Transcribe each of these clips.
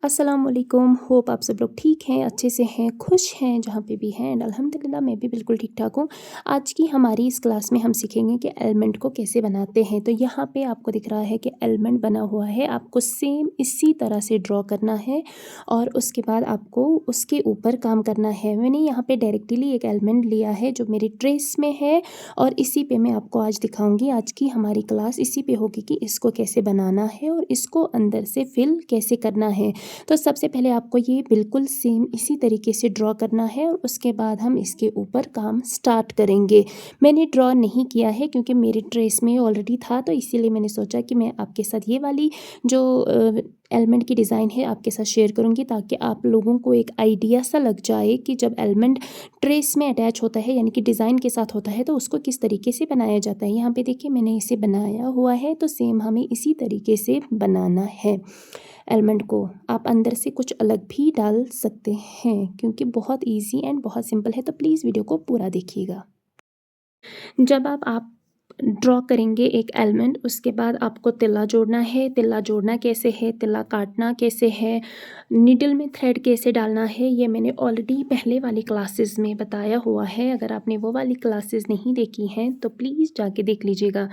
अस्सलाम वालेकुम। होप आप सब लोग ठीक हैं, अच्छे से हैं, खुश हैं जहाँ पे भी हैं एंड अल्हम्दुलिल्लाह मैं भी बिल्कुल ठीक-ठाक हूँ। आज की हमारी इस क्लास में हम सीखेंगे कि एलिमेंट को कैसे बनाते हैं। तो यहाँ पे आपको दिख रहा है कि एलिमेंट बना हुआ है, आपको सेम इसी तरह से ड्रॉ करना है और उसके बाद आपको उसके ऊपर काम करना है। मैंने यहाँ पे डायरेक्टली एक एलिमेंट लिया है जो मेरी ट्रेस में है और इसी पे मैं आपको आज दिखाऊँगी। आज की हमारी क्लास इसी पे होगी कि इसको कैसे बनाना है और इसको अंदर से फिल कैसे करना है। तो सबसे पहले आपको ये बिल्कुल सेम इसी तरीके से ड्रॉ करना है और उसके बाद हम इसके ऊपर काम स्टार्ट करेंगे। मैंने ड्रॉ नहीं किया है क्योंकि मेरे ट्रेस में ऑलरेडी था, तो इसीलिए मैंने सोचा कि मैं आपके साथ ये वाली जो एलिमेंट की डिज़ाइन है आपके साथ शेयर करूँगी ताकि आप लोगों को एक आइडिया सा लग जाए कि जब एलिमेंट ट्रेस में अटैच होता है यानी कि डिज़ाइन के साथ होता है तो उसको किस तरीके से बनाया जाता है। यहाँ पे देखिए मैंने इसे बनाया हुआ है, तो सेम हमें इसी तरीके से बनाना है। एलिमेंट को आप अंदर से कुछ अलग भी डाल सकते हैं क्योंकि बहुत इजी एंड बहुत सिंपल है, तो प्लीज़ वीडियो को पूरा देखिएगा। जब आप ड्रॉ करेंगे एक एलिमेंट, उसके बाद आपको तिल्ला जोड़ना है। तिल्ला जोड़ना कैसे है, तिल्ला काटना कैसे है, नीडल में थ्रेड कैसे डालना है, ये मैंने ऑलरेडी पहले वाली क्लासेस में बताया हुआ है। अगर आपने वो वाली क्लासेस नहीं देखी हैं तो प्लीज़ जाके देख लीजिएगा।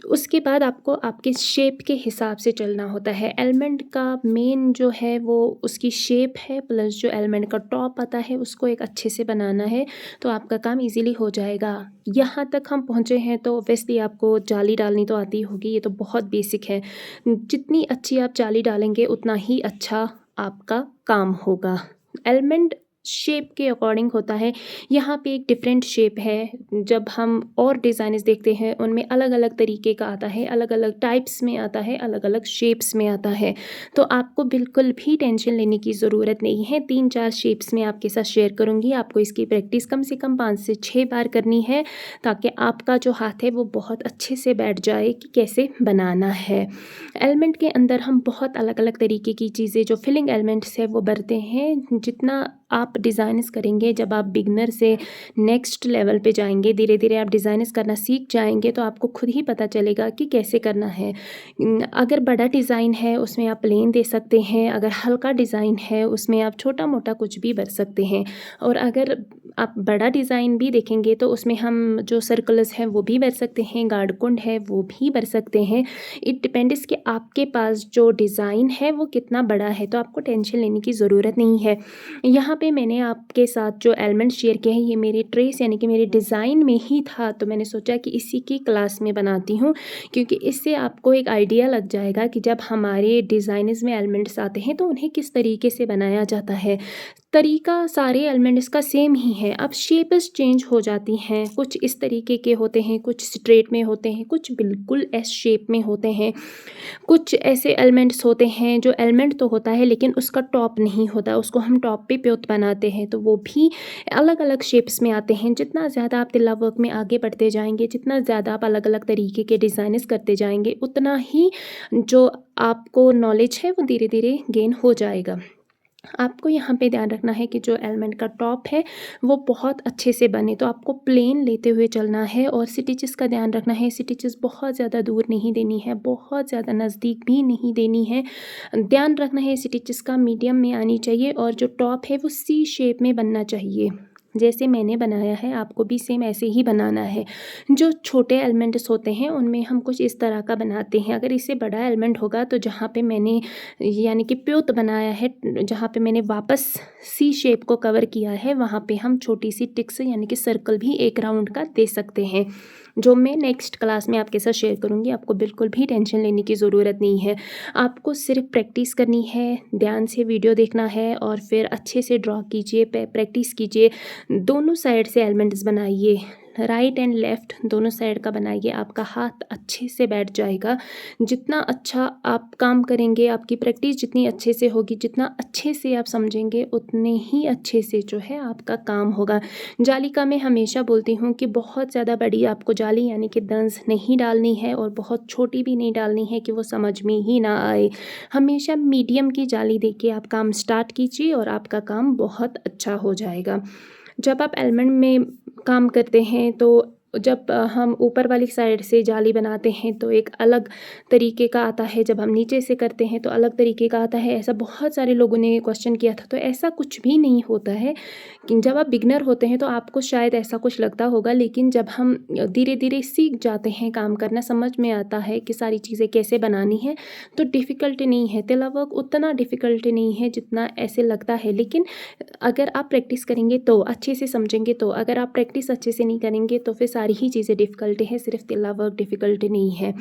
उसके बाद आपको आपके शेप के हिसाब से चलना होता है। एलिमेंट का मेन जो है वो उसकी शेप है, प्लस जो एलिमेंट का टॉप आता है उसको एक अच्छे से बनाना है, तो आपका काम इजीली हो जाएगा। यहाँ तक हम पहुँचे हैं तो ऑब्वियसली आपको जाली डालनी तो आती होगी, ये तो बहुत बेसिक है। जितनी अच्छी आप जाली डालेंगे उतना ही अच्छा आपका काम होगा। एलिमेंट शेप के अकॉर्डिंग होता है। यहाँ पे एक डिफरेंट शेप है। जब हम और डिज़ाइन्स देखते हैं उनमें अलग अलग तरीके का आता है, अलग अलग टाइप्स में आता है, अलग अलग शेप्स में आता है। तो आपको बिल्कुल भी टेंशन लेने की ज़रूरत नहीं है। 3-4 शेप्स में आपके साथ शेयर करूँगी। आपको इसकी प्रैक्टिस कम से कम 5 से 6 बार करनी है ताकि आपका जो हाथ है वो बहुत अच्छे से बैठ जाए कि कैसे बनाना है। एलिमेंट के अंदर हम बहुत अलग अलग तरीके की चीज़ें जो फिलिंग एलिमेंट्स है वो भरते हैं। जितना आप डिज़ाइन्स करेंगे, जब आप बिगनर से नेक्स्ट लेवल पे जाएंगे, धीरे धीरे आप डिज़ाइन्स करना सीख जाएंगे तो आपको खुद ही पता चलेगा कि कैसे करना है। अगर बड़ा डिज़ाइन है उसमें आप प्लेन दे सकते हैं, अगर हल्का डिज़ाइन है उसमें आप छोटा मोटा कुछ भी भर सकते हैं, और अगर आप बड़ा डिज़ाइन भी देखेंगे तो उसमें हम जो सर्कल्स हैं वो भी भर सकते हैं, गार्ड कुंड है वो भी भर सकते हैं। इट डिपेंड्स कि आपके पास जो डिज़ाइन है वो कितना बड़ा है, तो आपको टेंशन लेने की ज़रूरत नहीं है। यहाँ पे मैंने आपके साथ जो एलिमेंट शेयर किए हैं ये मेरे ट्रेस यानी कि मेरे डिज़ाइन में ही था, तो मैंने सोचा कि इसी की क्लास में बनाती हूँ क्योंकि इससे आपको एक आइडिया लग जाएगा कि जब हमारे डिज़ाइन्स में एलिमेंट्स आते हैं तो उन्हें किस तरीके से बनाया जाता है। तरीका सारे एलिमेंट्स का सेम ही है, अब शेप्स चेंज हो जाती हैं। कुछ इस तरीके के होते हैं, कुछ स्ट्रेट में होते हैं, कुछ बिल्कुल एस शेप में होते हैं। कुछ ऐसे एलिमेंट्स होते हैं जो एलिमेंट तो होता है लेकिन उसका टॉप नहीं होता, उसको हम टॉप पे प्योत बनाते हैं, तो वो भी अलग अलग शेप्स में आते हैं। जितना ज़्यादा आप तिल्ला वर्क में आगे बढ़ते जाएंगे, जितना ज़्यादा आप अलग अलग तरीके के डिज़ाइन्स करते जाएंगे, उतना ही जो आपको नॉलेज है वो धीरे धीरे गेन हो जाएगा। आपको यहाँ पे ध्यान रखना है कि जो एलिमेंट का टॉप है वो बहुत अच्छे से बने, तो आपको प्लेन लेते हुए चलना है और स्टिचेस का ध्यान रखना है। स्टिचेस बहुत ज़्यादा दूर नहीं देनी है, बहुत ज़्यादा नज़दीक भी नहीं देनी है। ध्यान रखना है स्टिचेस का मीडियम में आनी चाहिए और जो टॉप है वो सी शेप में बनना चाहिए। जैसे मैंने बनाया है आपको भी सेम ऐसे ही बनाना है। जो छोटे एलिमेंट्स होते हैं उनमें हम कुछ इस तरह का बनाते हैं। अगर इससे बड़ा एलिमेंट होगा तो जहाँ पे मैंने यानी कि प्योत बनाया है, जहाँ पे मैंने वापस सी शेप को कवर किया है, वहाँ पे हम छोटी सी टिक्स यानी कि सर्कल भी एक राउंड का दे सकते हैं, जो मैं नेक्स्ट क्लास में आपके साथ शेयर करूँगी। आपको बिल्कुल भी टेंशन लेने की ज़रूरत नहीं है। आपको सिर्फ प्रैक्टिस करनी है, ध्यान से वीडियो देखना है और फिर अच्छे से ड्रॉ कीजिए, प्रैक्टिस कीजिए। दोनों साइड से एलिमेंट्स बनाइए, राइट एंड लेफ़्ट दोनों साइड का बनाइए, आपका हाथ अच्छे से बैठ जाएगा। जितना अच्छा आप काम करेंगे, आपकी प्रैक्टिस जितनी अच्छे से होगी, जितना अच्छे से आप समझेंगे, उतने ही अच्छे से जो है आपका काम होगा। जाली का मैं हमेशा बोलती हूँ कि बहुत ज़्यादा बड़ी आपको जाली यानी कि दंस नहीं डालनी है और बहुत छोटी भी नहीं डालनी है कि वो समझ में ही ना आए। हमेशा मीडियम की जाली देके आप काम स्टार्ट कीजिए और आपका काम बहुत अच्छा हो जाएगा। जब आप एलिमेंट में काम करते हैं तो जब हम ऊपर वाली साइड से जाली बनाते हैं तो एक अलग तरीके का आता है, जब हम नीचे से करते हैं तो अलग तरीके का आता है। ऐसा बहुत सारे लोगों ने क्वेश्चन किया था, तो ऐसा कुछ भी नहीं होता है। कि जब आप बिगनर होते हैं तो आपको शायद ऐसा कुछ लगता होगा, लेकिन जब हम धीरे धीरे सीख जाते हैं काम करना, समझ में आता है कि सारी चीज़ें कैसे बनानी है, तो डिफ़िकल्ट नहीं है। तिला वर्क उतना डिफ़िकल्ट नहीं है जितना ऐसे लगता है, लेकिन अगर आप प्रैक्टिस करेंगे तो अच्छे से समझेंगे तो, अगर आप प्रैक्टिस अच्छे से नहीं करेंगे तो फिर सारी ही चीज़ें डिफ़िकल्ट है, सिर्फ तिल्ला वर्क डिफ़िकल्ट नहीं है।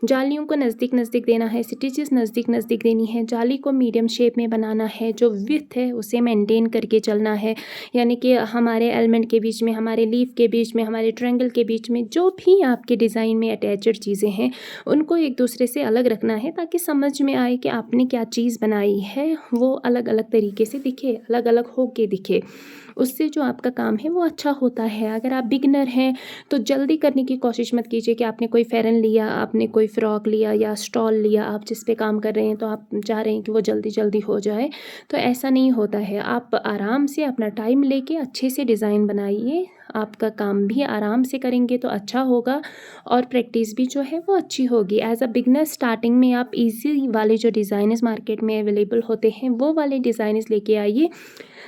जालियों को नज़दीक नज़दीक देना है, स्टिचेस नज़दीक नज़दीक देनी है, जाली को मीडियम शेप में बनाना है, जो विड्थ है उसे मेंटेन करके चलना है। यानी कि हमारे एलिमेंट के बीच में, हमारे लीफ के बीच में, हमारे ट्रायंगल के बीच में जो भी आपके डिज़ाइन में अटैचड चीज़ें हैं उनको एक दूसरे से अलग रखना है, ताकि समझ में आए कि आपने क्या चीज़ बनाई है, वो अलग अलग तरीके से दिखे, अलग अलग होके दिखे। उससे जो आपका काम है वो अच्छा होता है। अगर आप बिगिनर हैं तो जल्दी करने की कोशिश मत कीजिए कि आपने कोई फ़ेरन लिया, आपने कोई फ़्रॉक लिया या स्टॉल लिया, आप जिस पे काम कर रहे हैं तो आप चाह रहे हैं कि वो जल्दी जल्दी हो जाए, तो ऐसा नहीं होता है। आप आराम से अपना टाइम लेके अच्छे से डिज़ाइन बनाइए, आपका काम भी आराम से करेंगे तो अच्छा होगा और प्रैक्टिस भी जो है वो अच्छी होगी। एज़ अ बिगिनर स्टार्टिंग में आप इजी वाले जो डिज़ाइनर्स मार्केट में अवेलेबल होते हैं वो वाले डिज़ाइनर्स लेके आइए,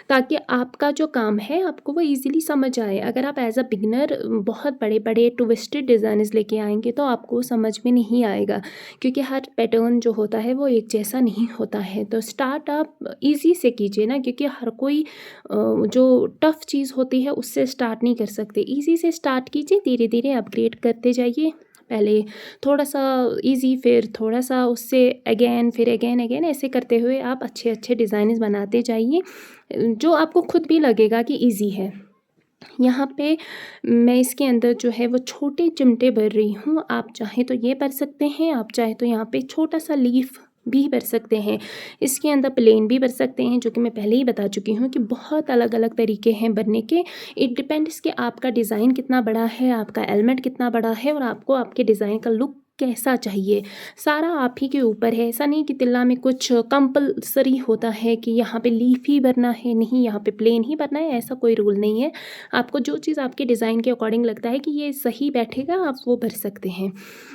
ताकि आपका जो काम है आपको वो ईज़िली समझ आए। अगर आप एज़ अ बिगिनर बहुत बड़े-बड़े ट्विस्टेड डिज़ाइनर्स लेके आएँगे तो आपको समझ में नहीं आएगा, क्योंकि हर पैटर्न जो होता है वो एक जैसा नहीं होता है। तो स्टार्ट आप ईज़ी से कीजिए ना, क्योंकि हर कोई जो टफ़ चीज़ होती है उससे स्टार्ट नहीं कर सकते। ईज़ी से स्टार्ट कीजिए, धीरे-धीरे अपग्रेड करते जाइए। पहले थोड़ा-सा ईज़ी, फिर थोड़ा-सा उससे अगेन, फिर अगेन ऐसे करते हुए आप अच्छे-अच्छे डिज़ाइन्स बनाते जाइए, जो आपको खुद भी लगेगा कि ईज़ी है। यहाँ पे मैं इसके अंदर जो है वो छोटे चिमटे भर रही हूँ। आप चाहें तो ये भर सकते हैं, आप चाहें तो यहाँ पे छोटा-सा लीफ भी भर सकते हैं। इसके अंदर प्लेन भी भर सकते हैं, जो कि मैं पहले ही बता चुकी हूँ कि बहुत अलग-अलग तरीके हैं भरने के। इट डिपेंड्स कि आपका डिज़ाइन कितना बड़ा है, आपका एलिमेंट कितना बड़ा है और आपको आपके डिज़ाइन का लुक कैसा चाहिए। सारा आप ही के ऊपर है। ऐसा नहीं कि तिल्ला में कुछ कंपल्सरी होता है कि यहाँ पे लीफ ही भरना है, नहीं यहाँ पे प्लेन ही भरना है, ऐसा कोई रूल नहीं है। आपको जो चीज़ आपके डिज़ाइन के अकॉर्डिंग लगता है कि ये सही बैठेगा, आप वो भर सकते हैं।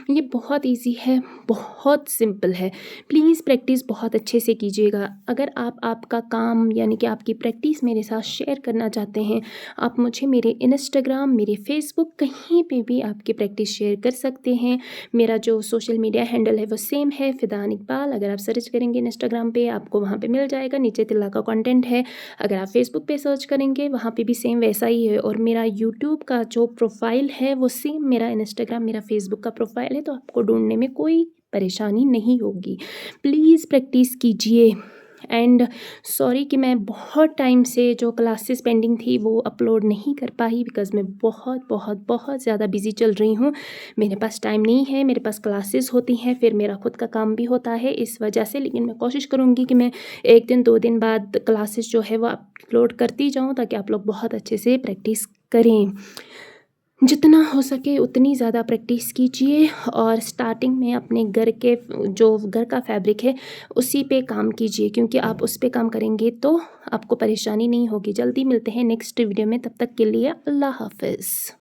ये बहुत ईज़ी है, बहुत सिंपल है। प्लीज़ प्रैक्टिस बहुत अच्छे से कीजिएगा। अगर आप आपका काम यानी कि आपकी प्रैक्टिस मेरे साथ शेयर करना चाहते हैं, आप मुझे मेरे इंस्टाग्राम, मेरे फेसबुक, कहीं पे भी आपकी प्रैक्टिस शेयर कर सकते हैं। मेरा जो सोशल मीडिया हैंडल है वो सेम है, फ़िदान इकबाल। अगर आप सर्च करेंगे इंस्टाग्राम पे आपको वहाँ पे मिल जाएगा, नीचे तिल्ला का कंटेंट है। अगर आप फेसबुक पे सर्च करेंगे वहाँ पे भी सेम वैसा ही है, और मेरा यूट्यूब का जो प्रोफाइल है वो सेम मेरा इंस्टाग्राम, मेरा फेसबुक का प्रोफाइल है, तो आपको ढूँढने में कोई परेशानी नहीं होगी। प्लीज़ प्रैक्टिस कीजिए। एंड सॉरी कि मैं बहुत टाइम से जो क्लासेस पेंडिंग थी वो अपलोड नहीं कर पाई, बिकॉज़ मैं बहुत ज़्यादा बिज़ी चल रही हूँ। मेरे पास टाइम नहीं है, मेरे पास क्लासेस होती हैं, फिर मेरा खुद का काम भी होता है इस वजह से। लेकिन मैं कोशिश करूँगी कि मैं 1 दिन 2 दिन बाद क्लासेस जो है वो अपलोड करती जाऊँ, ताकि आप लोग बहुत अच्छे से प्रैक्टिस करें। जितना हो सके उतनी ज़्यादा प्रैक्टिस कीजिए, और स्टार्टिंग में अपने घर के जो घर का फैब्रिक है उसी पे काम कीजिए, क्योंकि आप उस पे काम करेंगे तो आपको परेशानी नहीं होगी। जल्दी मिलते हैं नेक्स्ट वीडियो में, तब तक के लिए अल्लाह हाफ़िज़।